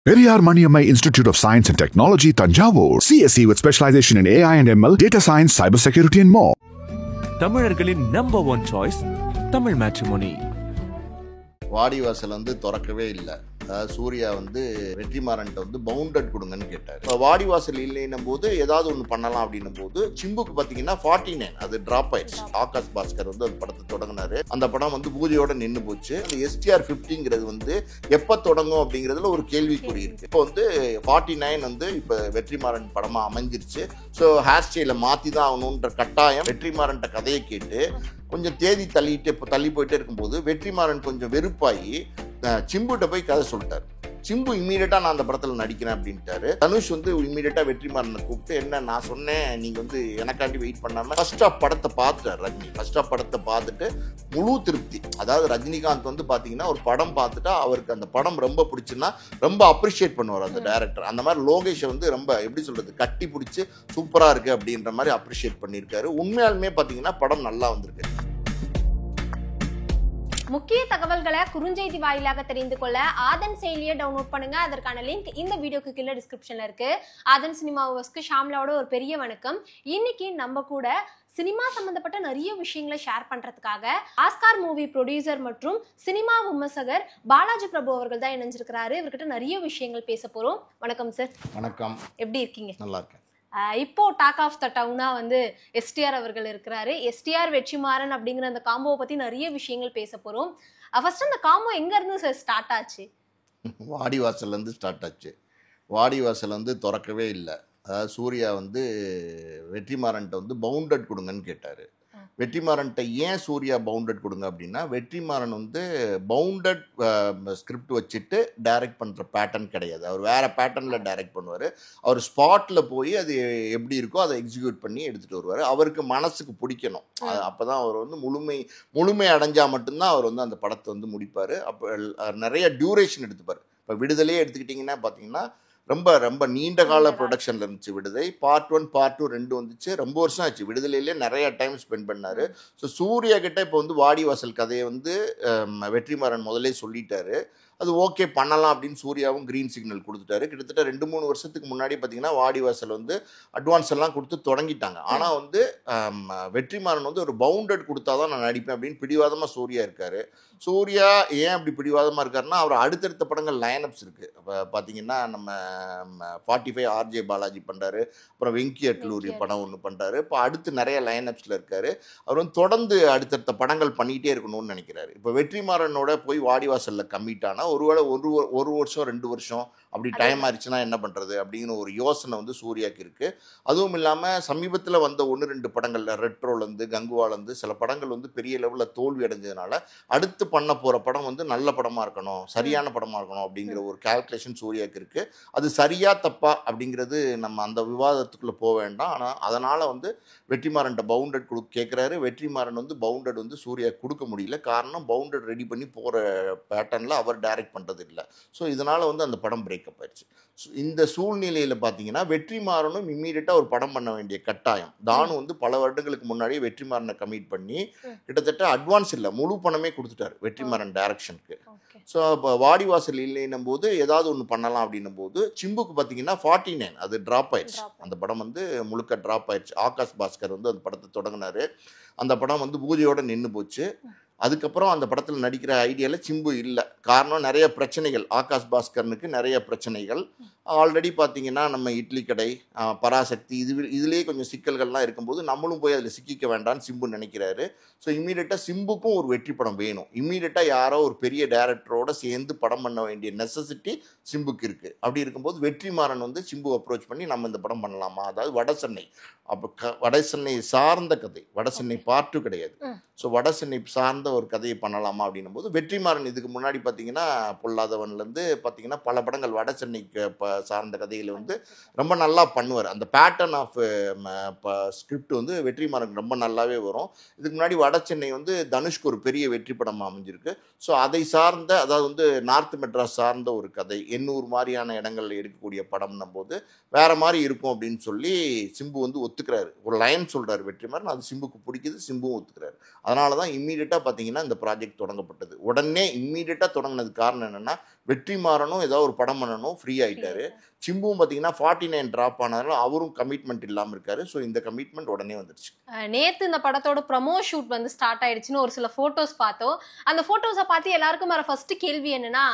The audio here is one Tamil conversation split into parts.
Periyar Maniammai Institute of Science and Technology, Tanjavur. CSE with specialization in AI and ML, data science, cybersecurity and more. தமிழர்களின் number one choice Tamil matrimony. வாடிவாசல் திறக்கவே இல்லை. சூர்யா வெற்றிமாறன்ட்ட பவுண்டட் கொடுங்கன்னு கேட்டார். இப்போ வாடிவாசல் இல்லைன்னும் போது ஏதாவது ஒன்று பண்ணலாம் அப்படின்னும் போது சிம்புக்கு பார்த்தீங்கன்னா 49 அது டிராப் ஆயிடுச்சு. ஆகாஷ் பாஸ்கர் அந்த படத்தை தொடங்கினாரு. அந்த படம் பூஜையோட நின்று போச்சு. அந்த STR 50ங்கிறது எப்போ தொடங்கும் அப்படிங்கிறதுல ஒரு கேள்விக்குறி இருக்கு. இப்போ 49 இப்போ வெற்றிமாறன் படமா அமைஞ்சிருச்சு. ஸோ ஹேர் ஸ்டைலை மாற்றி தான் ஆகணுன்ற கட்டாயம் வெற்றிமாறன்ட்ட கதையை கேட்டு கொஞ்சம் தேதி தள்ளி போயிட்டே இருக்கும்போது வெற்றிமாறன் கொஞ்சம் வெறுப்பாகி சிம்புட்ட போய் கதை சொல்லிட்டார். சிம்பு இம்மீடியட்டா நான் அந்த படத்தில் நடிக்கிறேன் அப்படின்ட்டாரு. தனுஷ் இம்மீடியட்டா வெற்றிமாறனை கூப்பிட்டு என்ன நான் சொன்னேன் நீங்க எனக்காண்டி வெயிட் பண்ணாம ஃபர்ஸ்ட் ஆஃப் படத்தை பார்த்துட்டார். ரஜினி ஃபர்ஸ்ட் ஆஃப் படத்தை பார்த்துட்டு முழு திருப்தி. அதாவது ரஜினிகாந்த் பாத்தீங்கன்னா ஒரு படம் பார்த்துட்டா அவருக்கு அந்த படம் ரொம்ப பிடிச்சுன்னா ரொம்ப அப்ரிஷியேட் பண்ணுவார் அந்த டைரக்டர். அந்த மாதிரி லோகேஷை ரொம்ப எப்படி சொல்றது கட்டி பிடிச்சி சூப்பரா இருக்கு அப்படின்ற மாதிரி அப்ரிஷியேட் பண்ணியிருக்காரு. உண்மையாலுமே பாத்தீங்கன்னா படம் நல்லா வந்திருக்கு. முக்கிய தகவல்களை குறுஞ்செய்தி வாயிலாக தெரிந்து கொள்ள ஆதன் செயலியை டவுன்லோட் பண்ணுங்க. அதற்கான லிங்க் இந்த வீடியோக்கு கீழே டிஸ்கிரிப்ஷன்ல இருக்கு. ஆதன் சினிமாவுக்கு ஷாம்லாவோட ஒரு பெரிய வணக்கம். இன்னைக்கு நம்ம கூட சினிமா சம்பந்தப்பட்ட நிறைய விஷயங்களை ஷேர் பண்றதுக்காக ஆஸ்கார் மூவி ப்ரொடியூசர் மற்றும் சினிமா விமர்சகர் பாலாஜி பிரபு அவர்கள் தான் இணைஞ்சிருக்கிறாரு. இவர்கிட்ட நிறைய விஷயங்கள் பேச போறோம். வணக்கம் சார். வணக்கம். எப்படி இருக்கீங்க? நல்லா இருக்கேன். இப்போ டாக் ஆஃப் த டவுனா STR அவர்கள் இருக்கிறாரு. STR வெற்றிமாறன் அப்படிங்கிற அந்த காம்போவை பத்தி நிறைய விஷயங்கள் பேச போறோம். ஃபர்ஸ்ட் அந்த காம்போ எங்க இருந்து சார் ஸ்டார்ட் ஆச்சு? வாடிவாசல்ல இருந்து ஸ்டார்ட் ஆச்சு. வாடிவாசல் திறக்கவே இல்லை. அதாவது சூர்யா வெற்றிமாறன்ட்ட பவுண்டட் கொடுங்கன்னு கேட்டாரு. வெற்றிமாறன்ட்ட ஏன் சூர்யா பவுண்டட் கொடுங்க அப்படின்னா வெற்றிமாறன் பவுண்டட் ஸ்கிரிப்ட் வச்சுட்டு டைரக்ட் பண்ணுற பேட்டர்ன் கிடையாது. அவர் வேறு பேட்டர்னில் டைரக்ட் பண்ணுவார். அவர் ஸ்பாட்டில் போய் அது எப்படி இருக்கோ அதை எக்ஸிக்யூட் பண்ணி எடுத்துகிட்டு வருவார். அவருக்கு மனசுக்கு பிடிக்கணும். அப்போ தான் அவர் முழுமை அடைஞ்சால் மட்டும்தான் அவர் அந்த படத்தை முடிப்பார். அப்போ நிறைய டியூரேஷன் எடுத்துப்பார். இப்போ விடுதலையே எடுத்துக்கிட்டிங்கன்னா பார்த்தீங்கன்னா ரொம்ப ரொம்ப நீண்ட கால ப்ரொடக்ஷனில் இருந்துச்சு விடுதலை. பார்ட் 1 பார்ட் 2 2 வந்துச்சு. ரொம்ப வருஷம் ஆச்சு. விடுதலையிலே நிறைய டைம் ஸ்பெண்ட் பண்ணார். ஸோ சூர்யா கிட்ட இப்போ வாடிவாசல் கதையை வெற்றிமாறன் முதலே சொல்லிட்டாரு. அது ஓகே பண்ணலாம் அப்படின்னு சூர்யாவும் க்ரீன் சிக்னல் கொடுத்துட்டாரு. கிட்டத்தட்ட 2-3 வருஷத்துக்கு முன்னாடி பார்த்தீங்கன்னா வாடிவாசல் அட்வான்ஸ் எல்லாம் கொடுத்து தொடங்கிட்டாங்க. ஆனால் வெற்றிமாறன் ஒரு பவுண்டட் கொடுத்தா தான் நான் நடிப்பேன் அப்படின்னு பிடிவாதமாக சூர்யா இருக்காரு. சூர்யா ஏன் அப்படி பிடிவாதமாக இருக்காருன்னா அவர் அடுத்தடுத்த படங்கள் லைனப்ஸ் இருக்குது. இப்போ பார்த்தீங்கன்னா நம்ம 45 RJ பாலாஜி பண்ணுறாரு. அப்புறம் வெங்கி அட்லூரி படம் ஒன்று பண்ணுறாரு. இப்போ அடுத்து நிறைய லைனப்ஸில் இருக்காரு. அவர் தொடர்ந்து அடுத்தடுத்த படங்கள் பண்ணிக்கிட்டே இருக்கணும்னு நினைக்கிறாரு. இப்போ வெற்றிமாறனோட போய் வாடிவாசலில் கம்மிட் ஆனால் ஒருவேளை ஒரு வருஷம் 2 வருஷம் அப்படி டைம் ஆயிடுச்சுன்னா என்ன பண்ணுறது அப்படிங்கிற ஒரு யோசனை சூர்யாவுக்கு இருக்குது. அதுவும் இல்லாமல் சமீபத்தில் வந்த 1-2 படங்களில் ரெட்ரோலேருந்து கங்குவாலேருந்து சில படங்கள் பெரிய லெவலில் தோல்வி அடைஞ்சதுனால அடுத்து பண்ண போகிற படம் நல்ல படமாக இருக்கணும், சரியான படமாக இருக்கணும் அப்படிங்கிற ஒரு கால்குலேஷன் சூர்யாவுக்கு இருக்குது. அது சரியா தப்பா அப்படிங்கிறது நம்ம அந்த விவாதத்துக்குள்ளே போக வேண்டாம். ஆனால் அதனால் வெற்றிமாறன்ட்ட பவுண்டட் கேட்குறாரு. வெற்றிமாறன் பவுண்டட் சூர்யா கொடுக்க முடியல. காரணம் பவுண்டட் ரெடி பண்ணி போகிற பேட்டர்னில் அவர் டைரக்ட் பண்ணுறது இல்லை. ஸோ இதனால் அந்த படம் பிரேக்கப் ஆயிடுச்சு. இந்த சூழ்நிலையில் பார்த்தீங்கன்னா வெற்றிமாறனும் இம்மீடியட்டாக ஒரு படம் பண்ண வேண்டிய கட்டாயம். தானு பல வருடங்களுக்கு முன்னாடியே வெற்றிமாறனை கமிட் பண்ணி கிட்டத்தட்ட அட்வான்ஸ் இல்லை முழு பணமே கொடுத்துட்டாரு வெற்றிமாறன் டைரக்ஷனுக்கு. ஸோ இப்போ வாடிவாசல் இல்லைன்னும் போது ஏதாவது ஒன்று பண்ணலாம் அப்படின்னும் போது சிம்புக்கு பார்த்தீங்கன்னா 49 அது டிராப் ஆயிடுச்சு. அந்த படம் முழுக்க டிராப் ஆயிடுச்சு. ஆகாஷ் பாஸ்கர் அந்த படத்தை தொடங்கினாரு. அந்த படம் பூஜையோட நின்று போச்சு. அதுக்கப்புறம் அந்த படத்தில் நடிக்கிற ஐடியாவில் சிம்பு இல்லை. காரணம் நிறைய பிரச்சனைகள். ஆகாஷ் பாஸ்கரனுக்கு நிறைய பிரச்சனைகள். ஆல்ரெடி பார்த்தீங்கன்னா நம்ம இட்லி கடை, பராசக்தி இதுலேயே கொஞ்சம் சிக்கல்கள்லாம் இருக்கும்போது நம்மளும் போய் அதில் சிக்கிக்க வேண்டாம்னு சிம்பு நினைக்கிறாரு. ஸோ இம்மீடியட்டாக சிம்புக்கும் ஒரு வெற்றி படம் வேணும். இம்மீடியட்டாக யாரோ ஒரு பெரிய டைரக்டரோட சேர்ந்து படம் பண்ண வேண்டிய நெசசிட்டி சிம்புக்கு இருக்குது. அப்படி இருக்கும்போது வெற்றிமாறன் சிம்பு அப்ரோச் பண்ணி நம்ம இந்த படம் பண்ணலாமா, அதாவது வடசென்னை அப்போ வடசென்னை சார்ந்த கதை, வடசென்னை பார்ட் 2 கிடையாது. ஸோ வடசென்னை சார்ந்த ஒரு கதையை பண்ணலாமா அப்படின்னும் போது வெற்றிமாறன் இதுக்கு முன்னாடி பார்த்தீங்கன்னா பொல்லாதவன்லேருந்து பார்த்தீங்கன்னா பல படங்கள் வடசென்னைக்கு சார்ந்த கதைகளை ரொம்ப நல்லா பண்ணுவார். அந்த பேட்டர்ன் ஆஃப் ஸ்கிரிப்ட் வெற்றிமாறன் ரொம்ப நல்லாவே வரும். இதுக்கு முன்னாடி வடசென்னை தனுஷ்க்கு ஒரு பெரிய வெற்றி படமாக அமைஞ்சிருக்கு. ஸோ அதை சார்ந்த அதாவது நார்த் மெட்ராஸ் சார்ந்த ஒரு கதை, 800 மாதிரியான இடங்களில் எடுக்கக்கூடிய படம்னும் போது வேற மாதிரி இருக்கும் அப்படின்னு சொல்லி சிம்பு ஒத்துக்கிறாரு. ஒரு லைன் சொல்கிறார் வெற்றிமாறன், அது சிம்புக்கு பிடிக்குது, சிம்புவும் ஒத்துக்கிறாரு. அதனால தான் இம்மீடியட்டாக பார்த்தீங்கன்னா இந்த ப்ராஜெக்ட் தொடங்கப்பட்டது. உடனே இம்மீடியட்டாக தொடங்கினதுக்கு காரணம் என்னென்னா, வெற்றிமாறனும் ஏதோ ஒரு படம் பண்ணணும், ஃப்ரீ ஆகிட்டாரு. சிம்புவும் பார்த்தீங்கன்னா 49 ட்ராப் ஆனதுனால அவரும் கமிட்மெண்ட் இல்லாமல் இருக்காரு. ஸோ இந்த கமிட்மெண்ட் உடனே வந்துருச்சு. நேற்று இந்த படத்தோட ப்ரமோ ஷூட் வந்து ஸ்டார்ட் ஆயிடுச்சுன்னு ஒரு சில ஃபோட்டோஸ் பார்த்தோம். அந்த ஃபோட்டோஸை பார்த்து எல்லாருக்கும் வர ஃபர்ஸ்ட் கேள்வி என்னன்னா,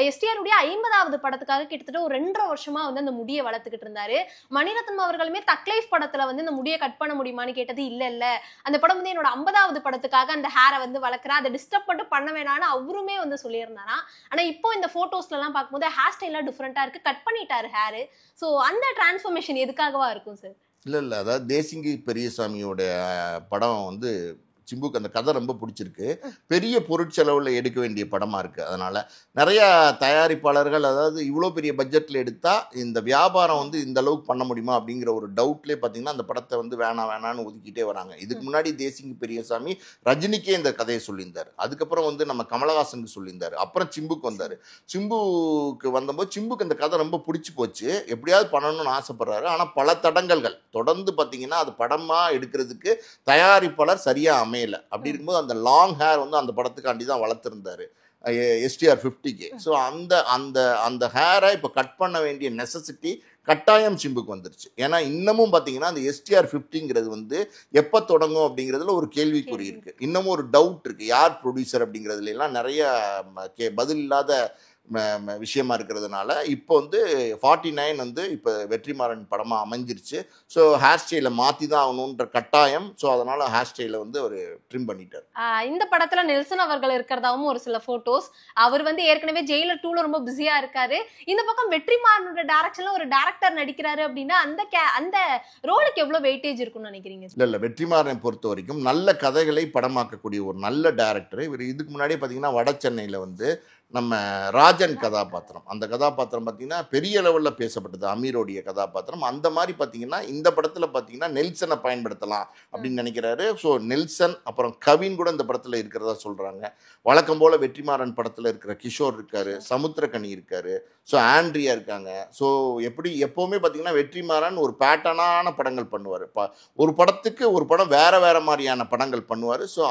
எஸ்டிஆருடைய 50வது படத்துக்காக கிட்டத்தட்ட ஒரு 2.5 வருஷமா வந்து அந்த முடியை வளர்த்துக்கிட்டு இருந்தாரு. மணிரத்னம் அவர்களுமே தக்லைஃப் படத்துல வந்து இந்த முடியை கட் பண்ண முடியுமான்னு கேட்டது இல்ல அந்த படம் வந்து என்னோட 50வது படத்துக்காக அந்த ஹேரை வந்து வளர்க்குறேன், அதை டிஸ்டர்ப் மட்டும் பண்ண வேணான்னு அவருமே வந்து சொல்லியிருந்தாரா. ஆனா இப்போ இந்த போட்டோஸ்ல எல்லாம் பார்க்கும்போது ஹேர் ஸ்டைலாம் டிஃப்ரெண்டா இருக்கு, கட் பண்ணிட்டாரு ஹேரு. ஸோ அந்த டிரான்ஸ்ஃபர்மேஷன் எதுக்காகவா இருக்கும் சார்? இல்லை அதாவது தேசிங்கி பெரியசாமியோட படம் வந்து சிம்புக்கு அந்த கதை ரொம்ப பிடிச்சிருக்கு. பெரிய பொருட்செலவில் எடுக்க வேண்டிய படமாக இருக்குது. அதனால் நிறையா தயாரிப்பாளர்கள் அதாவது இவ்வளோ பெரிய பட்ஜெட்டில் எடுத்தால் இந்த வியாபாரம் வந்து இந்த அளவுக்கு பண்ண முடியுமா அப்படிங்கிற ஒரு டவுட்லேயே பார்த்தீங்கன்னா அந்த படத்தை வந்து வேணான்னு ஒதுக்கிட்டே வராங்க. இதுக்கு முன்னாடி தேசிங்கி பெரியசாமி ரஜினிக்கே இந்த கதையை சொல்லியிருந்தார். அதுக்கப்புறம் வந்து நம்ம கமலஹாசனுக்கு சொல்லியிருந்தார். அப்புறம் சிம்புக்கு வந்தார். சிம்புக்கு வந்தபோது சிம்புக்கு அந்த கதை ரொம்ப பிடிச்சி போச்சு. எப்படியாவது பண்ணணும்னு ஆசைப்படுறாரு. ஆனால் பல தடங்கல்கள் தொடர்ந்து பார்த்தீங்கன்னா அது படமாக எடுக்கிறதுக்கு தயாரிப்பாளர் சரியாக அமையல. அப்படி இருக்கும்போது அந்த லாங் ஹேர் வந்து அந்த படத்துக்காண்டி தான் வளர்த்துருந்தாரு STR 50K. ஸோ அந்த அந்த அந்த ஹேரை இப்போ கட் பண்ண வேண்டிய நெசசிட்டி கட்டாயம் சிம்புக்கு வந்துருச்சு. ஏன்னா இன்னமும் பார்த்தீங்கன்னா அந்த STR 50ங்கிறது வந்து எப்போ தொடங்கும் அப்படிங்கிறதுல ஒரு கேள்விக்குறி இருக்குது. இன்னமும் ஒரு டவுட் இருக்குது, யார் ப்ரொடியூசர் அப்படிங்கிறதுல எல்லாம் நிறைய பதில் இல்லாத விஷயமா இருக்கிறதுனால இப்போ வந்து 49 வந்து இப்போ வெற்றிமாறன் படமாக அமைஞ்சிருச்சு. ஸோ ஹேர் ஸ்டைலை மாற்றி தான் ஆகணுன்ற கட்டாயம். ஸோ அதனால் ஹேர் ஸ்டைலை வந்து அவர் ட்ரிம் பண்ணிட்டார். இந்த படத்தில் நெல்சன் அவர்கள் இருக்கிறதாவும் ஒரு சில ஃபோட்டோஸ். அவர் வந்து ஏற்கனவே ஜெயிலர் 2ல ரொம்ப பிஸியாக இருக்காரு. இந்த பக்கம் வெற்றிமாறனோட டைரக்ஷனில் ஒரு டேரக்டர் நடிக்கிறாரு அப்படின்னா அந்த ரோலுக்கு எவ்வளோ வெயிட்டேஜ் இருக்கும்னு நினைக்கிறீங்க? இல்லை வெற்றிமாறனை பொறுத்த வரைக்கும் நல்ல கதைகளை படமாக்கக்கூடிய ஒரு நல்ல டேரக்டர். இவர் இதுக்கு முன்னாடியே பார்த்தீங்கன்னா வட சென்னையில் வந்து நம்ம ராஜன் கதாபாத்திரம், அந்த கதாபாத்திரம் பார்த்தீங்கன்னா பெரிய லெவலில் பேசப்பட்டது, அமீரோடைய கதாபாத்திரம். அந்த மாதிரி பார்த்தீங்கன்னா இந்த படத்தில் பார்த்தீங்கன்னா நெல்சனை பயன்படுத்தலாம் அப்படின்னு நினைக்கிறாரு. ஸோ நெல்சன் அப்புறம் கவின் கூட இந்த படத்தில் இருக்கிறதா சொல்கிறாங்க. வழக்கம் போல் வெற்றிமாறன் படத்தில் இருக்கிற கிஷோர் இருக்கார், சமுத்திரக்கனி இருக்கார், ஸோ ஆண்ட்ரியா இருக்காங்க. ஸோ எப்போவுமே பார்த்தீங்கன்னா வெற்றிமாறன் ஒரு பேட்டர்னான படங்கள் பண்ணுவார். ஒரு படத்துக்கு ஒரு படம் வேறு மாதிரியான படங்கள் பண்ணுவார். ஸோ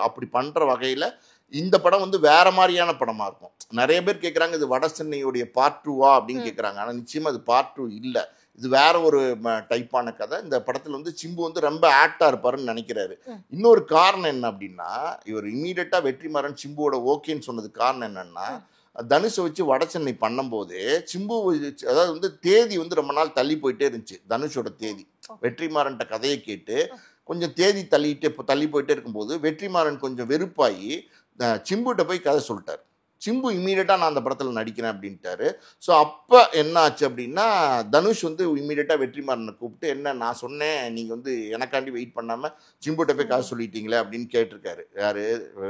அப்படி பண்ணுற வகையில் இந்த படம் வந்து வேற மாதிரியான படமாக இருக்கும். நிறைய பேர் கேட்குறாங்க இது வட சென்னையுடைய பார்ட் 2வா அப்படின்னு கேட்குறாங்க. ஆனால் நிச்சயமாக அது பார்ட் 2 இல்லை, இது வேற ஒரு டைப்பான கதை. இந்த படத்தில் வந்து சிம்பு வந்து ரொம்ப ஆக்டாக இருப்பாருன்னு நினைக்கிறாரு. இன்னொரு காரணம் என்ன அப்படின்னா, இவர் இம்மீடியட்டாக வெற்றிமாறன் சிம்புவோட ஓகேன்னு சொன்னதுக்கு காரணம் என்னன்னா, தனுஷை வச்சு வட சென்னை பண்ணும்போது சிம்பு அதாவது வந்து தேதி வந்து ரொம்ப நாள் தள்ளி போயிட்டே இருந்துச்சு. தனுஷோட தேதி வெற்றிமாறன்ட்ட கதையை கேட்டு கொஞ்சம் தேதி தள்ளி போயிட்டே இருக்கும்போது வெற்றிமாறன் கொஞ்சம் வெறுப்பாகி சிம்புகிட்ட போய் கதை சொல்லிட்டார். சிம்பு இம்மீடியட்டாக நான் அந்த படத்தில் நடிக்கிறேன் அப்படின்ட்டாரு. ஸோ அப்போ என்ன ஆச்சு அப்படின்னா, தனுஷ் வந்து இம்மீடியட்டாக வெற்றிமாறனை கூப்பிட்டு, என்ன நான் சொன்னேன் நீங்கள் வந்து எனக்காண்டி வெயிட் பண்ணாமல் சிம்புகிட்ட போய் கதை சொல்லிட்டீங்களே அப்படின்னு கேட்டிருக்காரு. யார்?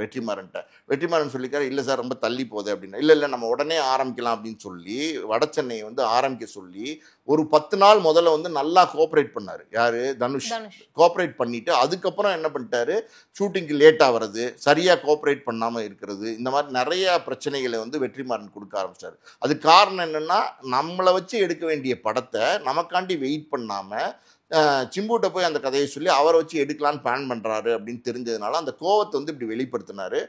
வெற்றிமாறன்ட்ட. வெற்றிமாறன் சொல்லியிருக்காரு, இல்லை சார் ரொம்ப தள்ளி போகுது அப்படின்னா. இல்லை நம்ம உடனே ஆரம்பிக்கலாம் அப்படின்னு சொல்லி வட சென்னையை வந்து ஆரம்பிக்க சொல்லி ஒரு 10 நாள் முதல்ல வந்து நல்லா கோஆப்ரேட் பண்ணார். யார்? தனுஷ். கோஆப்ரேட் பண்ணிவிட்டு அதுக்கப்புறம் என்ன பண்ணிட்டாரு, ஷூட்டிங்க்கு லேட்டாக வர்றது, சரியாக கோஆப்ரேட் பண்ணாமல் இருக்கிறது, இந்த மாதிரி நிறைய பிரச்சனைகளை வந்து வெற்றிமாறன் கொடுக்க ஆரம்பிச்சார். அது காரணம் என்னென்னா, நம்மளை வச்சு எடுக்க வேண்டிய படத்தை நமக்காண்டி வெயிட் பண்ணாமல் சிம்புகிட்ட போய் அந்த கதையை சொல்லி அவரை வச்சு எடுக்கலான்னு பிளான் பண்ணுறாரு அப்படின்னு தெரிஞ்சதுனால அந்த கோவத்தை வந்து இப்படி வெளிப்படுத்தினார்.